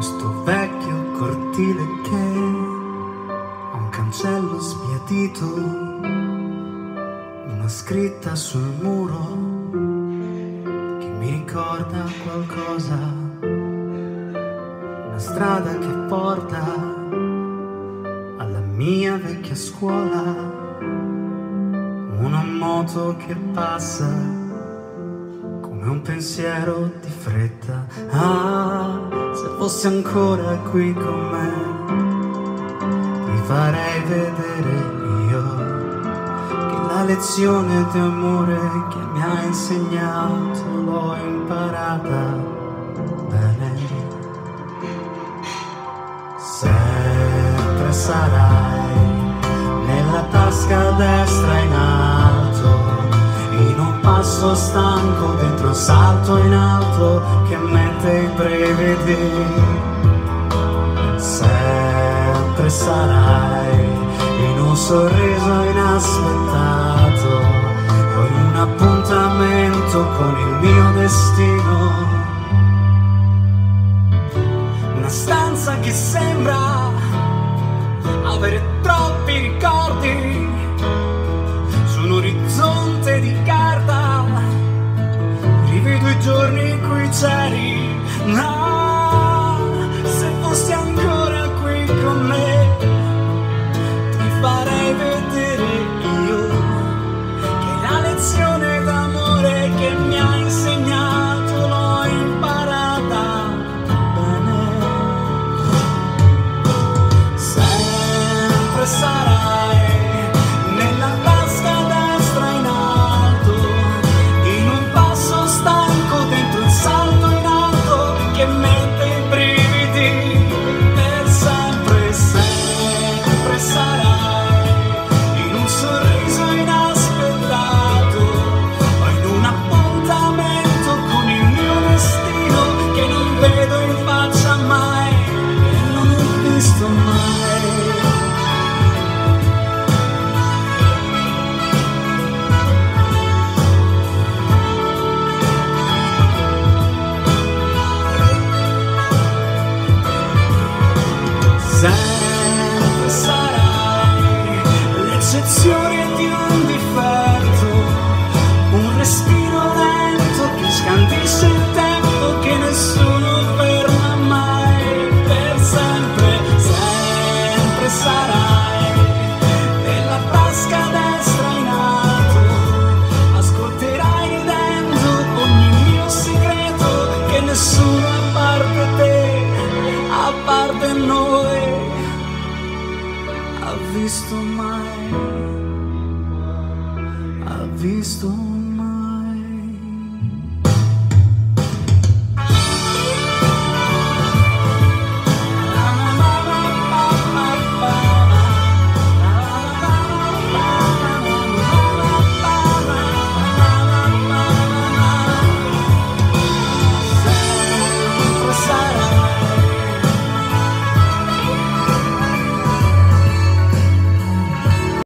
questo vecchio cortile che ha un cancello sbiadito, una scritta sul muro che mi ricorda qualcosa, una strada che porta alla mia vecchia scuola, una moto che passa come un pensiero di fretta. Ah, se fossi ancora qui con me, ti farei vedere io che la lezione di amore che mi ha insegnato l'ho imparata bene. Sempre sarai nella tasca destra in alto, in un passo stanco dentro un salto in alto che mette i brividi. Sempre sarai in un sorriso inaspettato o in un appuntamento con il mio destino. Una stanza che sembra avere troppi ricordi su un orizzonte di carta, rivedo i giorni in cui c'eri. Ah, se fossi ancora qui con me, ti farei vedere io che la lezione d'amore che mi ha insegnato l'ho imparata bene. Sempre sarai nella tasca destra in alto, in un passo stanco dentro il salto in alto che mette i brividi. Per sempre, sempre sarai in un sorriso inaspettato o in un appuntamento con il mio destino che non vedo in faccia mai, che non ho visto mai. Sempre sarai l'eccezione di un difetto, un respiro lento che scandisce il tempo che nessuno ferma mai. Per sempre, sempre sarai nella tasca destra in alto, ascolterai ridendo ogni mio segreto che nessuno a parte te, a parte noi, ha visto mai, ha visto mai.